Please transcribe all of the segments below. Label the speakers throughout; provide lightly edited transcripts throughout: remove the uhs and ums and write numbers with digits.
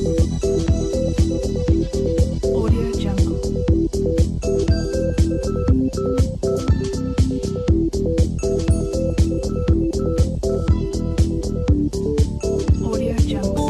Speaker 1: Audio Jungle. Audio Jungle. Audio Jungle.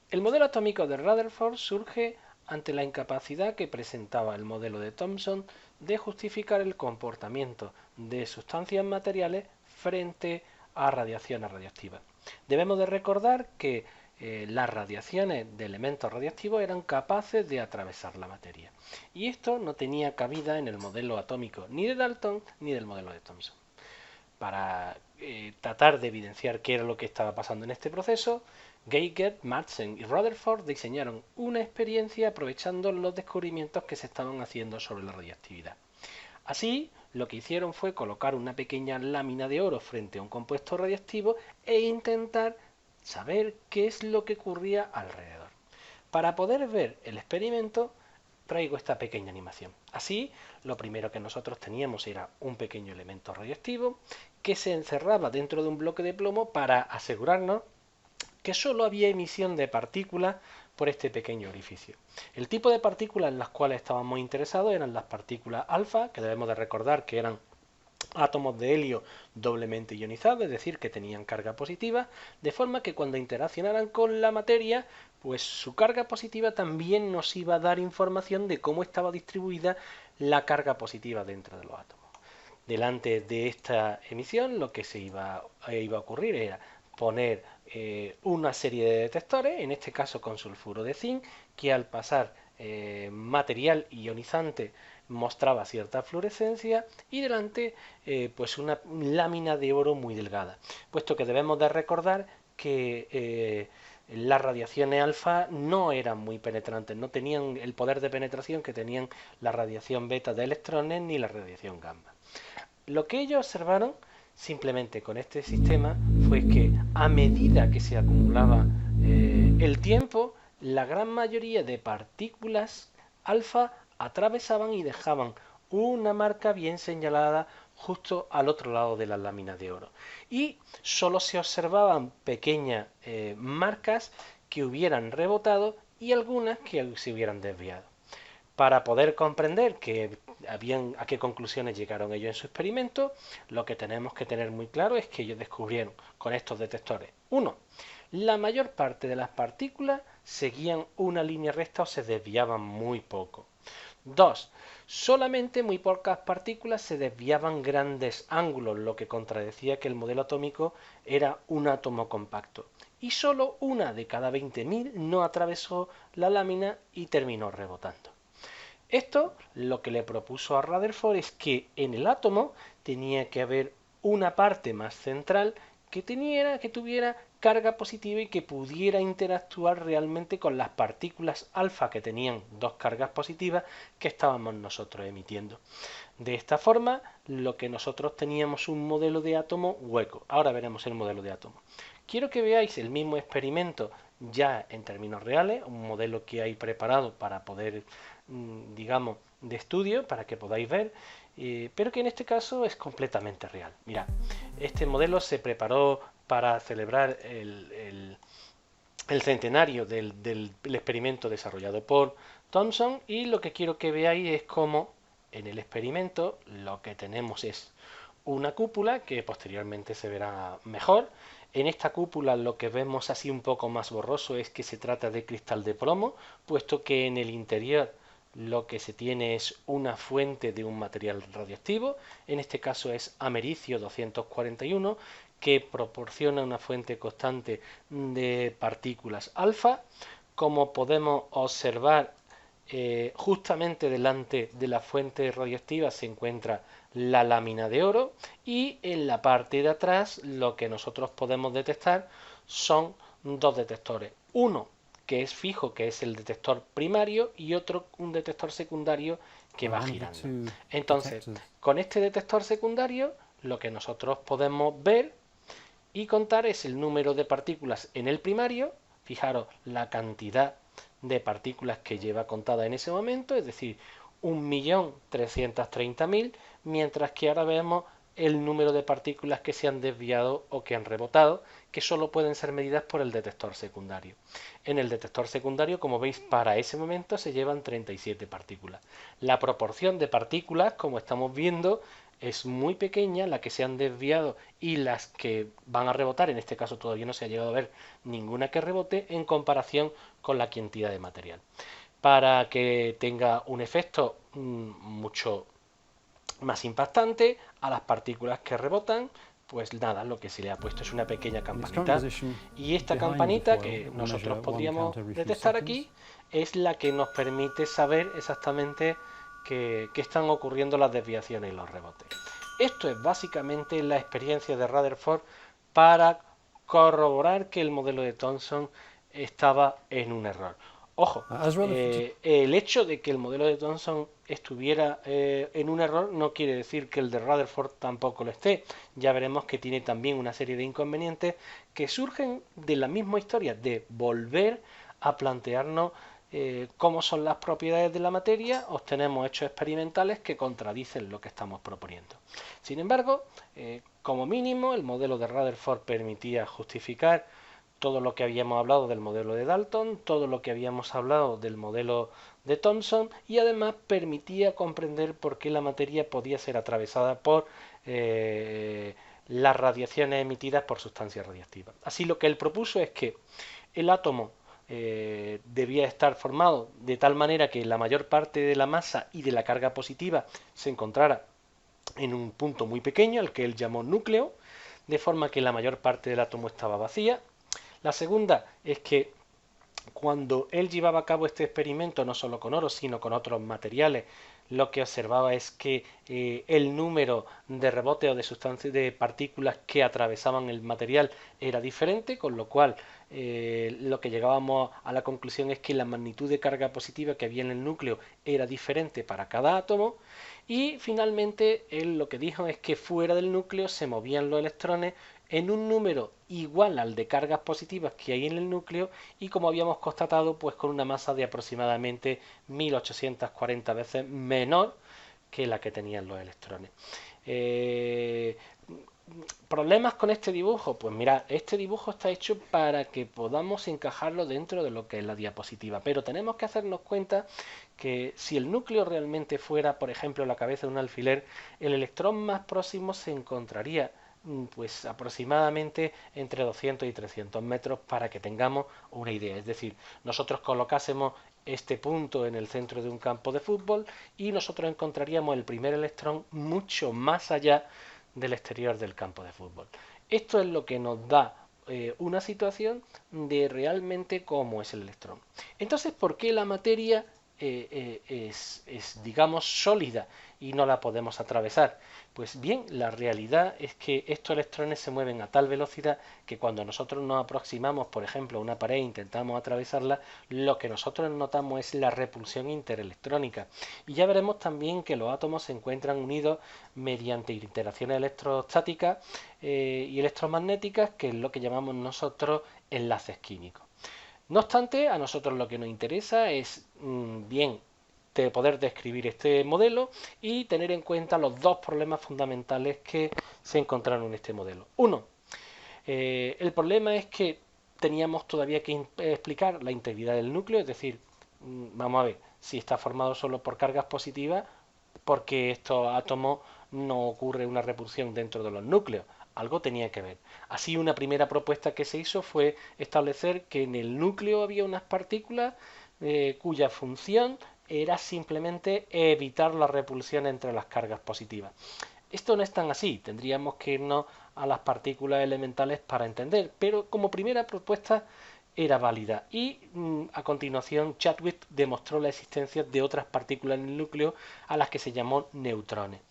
Speaker 2: El modelo atómico de Rutherford surge ante la incapacidad que presentaba el modelo de Thomson de justificar el comportamiento de sustancias materiales frente a radiaciones radioactivas. Debemos de recordar que las radiaciones de elementos radioactivos eran capaces de atravesar la materia, y esto no tenía cabida en el modelo atómico ni de Dalton ni del modelo de Thomson. Para tratar de evidenciar qué era lo que estaba pasando en este proceso, Geiger, Madsen y Rutherford diseñaron una experiencia aprovechando los descubrimientos que se estaban haciendo sobre la radiactividad. Así, lo que hicieron fue colocar una pequeña lámina de oro frente a un compuesto radiactivo e intentar saber qué es lo que ocurría alrededor. Para poder ver el experimento, traigo esta pequeña animación. Así, lo primero que nosotros teníamos era un pequeño elemento radioactivo que se encerraba dentro de un bloque de plomo para asegurarnos que solo había emisión de partículas por este pequeño orificio. El tipo de partículas en las cuales estábamos interesados eran las partículas alfa, que debemos de recordar que eran átomos de helio doblemente ionizados, es decir, que tenían carga positiva, de forma que cuando interaccionaran con la materia, pues su carga positiva también nos iba a dar información de cómo estaba distribuida la carga positiva dentro de los átomos. Delante de esta emisión, lo que se iba a ocurrir era poner una serie de detectores, en este caso con sulfuro de zinc, que al pasar material ionizante mostraba cierta fluorescencia, y delante pues una lámina de oro muy delgada, puesto que debemos de recordar que las radiaciones alfa no eran muy penetrantes, no tenían el poder de penetración que tenían la radiación beta de electrones ni la radiación gamma. Lo que ellos observaron simplemente con este sistema fue que a medida que se acumulaba el tiempo, la gran mayoría de partículas alfa atravesaban y dejaban una marca bien señalada justo al otro lado de la lámina de oro. Y solo se observaban pequeñas marcas que hubieran rebotado y algunas que se hubieran desviado. Para poder comprender a qué conclusiones llegaron ellos en su experimento, lo que tenemos que tener muy claro es que ellos descubrieron con estos detectores: 1. La mayor parte de las partículas seguían una línea recta o se desviaban muy poco. 2. Solamente muy pocas partículas se desviaban grandes ángulos, lo que contradecía que el modelo atómico era un átomo compacto. Y solo una de cada 20.000 no atravesó la lámina y terminó rebotando. Esto lo que le propuso a Rutherford es que en el átomo tenía que haber una parte más central que tuviera carga positiva y que pudiera interactuar realmente con las partículas alfa, que tenían dos cargas positivas, que estábamos nosotros emitiendo. De esta forma, lo que nosotros teníamos un modelo de átomo hueco. Ahora veremos el modelo de átomo. Quiero que veáis el mismo experimento ya en términos reales, un modelo que hay preparado para poder, digamos, de estudio, para que podáis ver, pero que en este caso es completamente real. Mirad, este modelo se preparó para celebrar el centenario del experimento desarrollado por Thomson, y lo que quiero que veáis es cómo en el experimento lo que tenemos es una cúpula que posteriormente se verá mejor. En esta cúpula lo que vemos así un poco más borroso es que se trata de cristal de plomo, puesto que en el interior lo que se tiene es una fuente de un material radioactivo, en este caso es americio 241, que proporciona una fuente constante de partículas alfa. Como podemos observar, justamente delante de la fuente radioactiva se encuentra la lámina de oro, y en la parte de atrás lo que nosotros podemos detectar son dos detectores. Uno que es fijo, que es el detector primario, y otro, un detector secundario que va girando. Entonces, con este detector secundario, lo que nosotros podemos ver y contar es el número de partículas en el primario. Fijaros la cantidad de partículas que lleva contada en ese momento, es decir, 1.330.000, mientras que ahora vemos el número de partículas que se han desviado o que han rebotado, que solo pueden ser medidas por el detector secundario. En el detector secundario, como veis, para ese momento se llevan 37 partículas. La proporción de partículas, como estamos viendo, es muy pequeña, la que se han desviado y las que van a rebotar. En este caso todavía no se ha llegado a ver ninguna que rebote en comparación con la cantidad de material. Para que tenga un efecto mucho más impactante a las partículas que rebotan, pues nada, lo que se le ha puesto es una pequeña campanita, y esta campanita que nosotros podríamos detectar aquí es la que nos permite saber exactamente que están ocurriendo las desviaciones y los rebotes. Esto es básicamente la experiencia de Rutherford para corroborar que el modelo de Thomson estaba en un error. Ojo, el hecho de que el modelo de Thomson estuviera en un error no quiere decir que el de Rutherford tampoco lo esté. Ya veremos que tiene también una serie de inconvenientes que surgen de la misma historia, de volver a plantearnos cómo son las propiedades de la materia. Obtenemos hechos experimentales que contradicen lo que estamos proponiendo. Sin embargo, como mínimo, el modelo de Rutherford permitía justificar todo lo que habíamos hablado del modelo de Dalton, todo lo que habíamos hablado del modelo de Thomson, y además permitía comprender por qué la materia podía ser atravesada por las radiaciones emitidas por sustancias radiactivas. Así, lo que él propuso es que el átomo debía estar formado de tal manera que la mayor parte de la masa y de la carga positiva se encontrara en un punto muy pequeño, al que él llamó núcleo, de forma que la mayor parte del átomo estaba vacía. La segunda es que cuando él llevaba a cabo este experimento, no solo con oro, sino con otros materiales, lo que observaba es que el número de rebotes o de sustancias, de partículas que atravesaban el material era diferente, con lo cual lo que llegábamos a la conclusión es que la magnitud de carga positiva que había en el núcleo era diferente para cada átomo. Y finalmente él lo que dijo es que fuera del núcleo se movían los electrones en un número igual al de cargas positivas que hay en el núcleo, y como habíamos constatado, pues con una masa de aproximadamente 1840 veces menor que la que tenían los electrones. ¿Problemas con este dibujo? Pues mira, este dibujo está hecho para que podamos encajarlo dentro de lo que es la diapositiva, pero tenemos que hacernos cuenta que si el núcleo realmente fuera, por ejemplo, la cabeza de un alfiler, el electrón más próximo se encontraría pues aproximadamente entre 200 y 300 metros, para que tengamos una idea. Es decir, nosotros colocásemos este punto en el centro de un campo de fútbol y nosotros encontraríamos el primer electrón mucho más allá del exterior del campo de fútbol. Esto es lo que nos da una situación de realmente cómo es el electrón. Entonces, ¿por qué la materia digamos, sólida y no la podemos atravesar? Pues bien, la realidad es que estos electrones se mueven a tal velocidad que cuando nosotros nos aproximamos, por ejemplo, a una pared e intentamos atravesarla, lo que nosotros notamos es la repulsión interelectrónica. Y ya veremos también que los átomos se encuentran unidos mediante interacciones electrostáticas y electromagnéticas, que es lo que llamamos nosotros enlaces químicos. No obstante, a nosotros lo que nos interesa es bien de poder describir este modelo y tener en cuenta los dos problemas fundamentales que se encontraron en este modelo. Uno, el problema es que teníamos todavía que explicar la integridad del núcleo, es decir, vamos a ver, si está formado solo por cargas positivas, porque estos átomos no ocurre una repulsión dentro de los núcleos. Algo tenía que ver. Así, una primera propuesta que se hizo fue establecer que en el núcleo había unas partículas cuya función era simplemente evitar la repulsión entre las cargas positivas. Esto no es tan así, tendríamos que irnos a las partículas elementales para entender, pero como primera propuesta era válida. Y a continuación Chadwick demostró la existencia de otras partículas en el núcleo, a las que se llamó neutrones.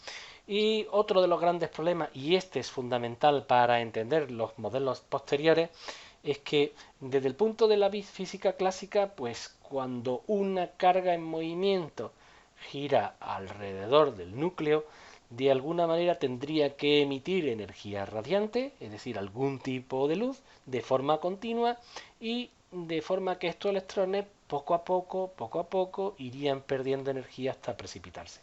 Speaker 2: Y otro de los grandes problemas, y este es fundamental para entender los modelos posteriores, es que desde el punto de la física clásica, pues cuando una carga en movimiento gira alrededor del núcleo, de alguna manera tendría que emitir energía radiante, es decir, algún tipo de luz, de forma continua, y de forma que estos electrones poco a poco, irían perdiendo energía hasta precipitarse.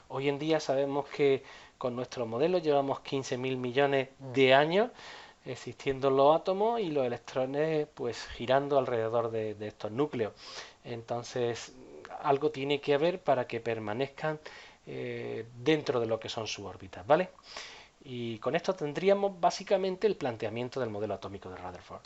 Speaker 2: Hoy en día sabemos que con nuestro modelo llevamos 15.000 millones de años existiendo los átomos y los electrones pues girando alrededor de estos núcleos. Entonces, algo tiene que haber para que permanezcan dentro de lo que son sus órbitas, ¿vale? Y con esto tendríamos básicamente el planteamiento del modelo atómico de Rutherford.